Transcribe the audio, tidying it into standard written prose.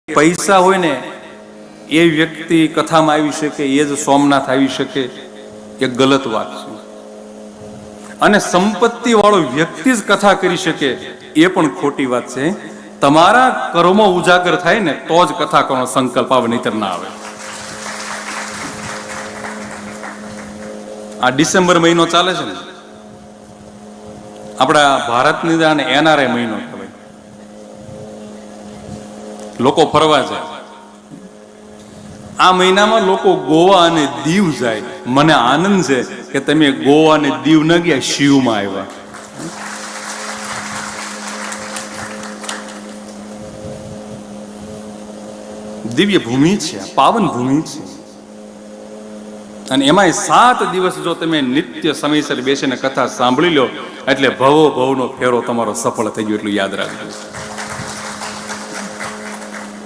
પૈસા હોય ને એ વ્યક્તિ કથામાં આવી શકે, એ જ સોમનાથ આવી શકે, એ ગલત વાત છે. અને સંપત્તિ વાળો વ્યક્તિ જ કથા કરી શકે એ પણ ખોટી વાત છે. તમારા કર્મો ઉજાગર થાય ને તો જ કથા કરવાનો સંકલ્પ આવે, નહીતર ના આવે. આ ડિસેમ્બર મહિનો ચાલે છે ને, આપણા ભારતની NRI મહિનો કહેવાય. લોકો ફરવા જાય. આ મહિનામાં લોકો ગોવા અને દીવ જાય. મને આનંદ છે કે તમે ગોવા અને દીવ ન ગયા, શિવમાં આવ્યા. દિવ્ય ભૂમિ છે, પાવન ભૂમિ છે. અને એમાંય 7 દિવસ જો તમે નિત્ય સમયસર બેસીને કથા સાંભળી લો એટલે ભવો ભવનો ફેરો તમારો સફળ થઈ ગયો, એટલું યાદ રાખજો.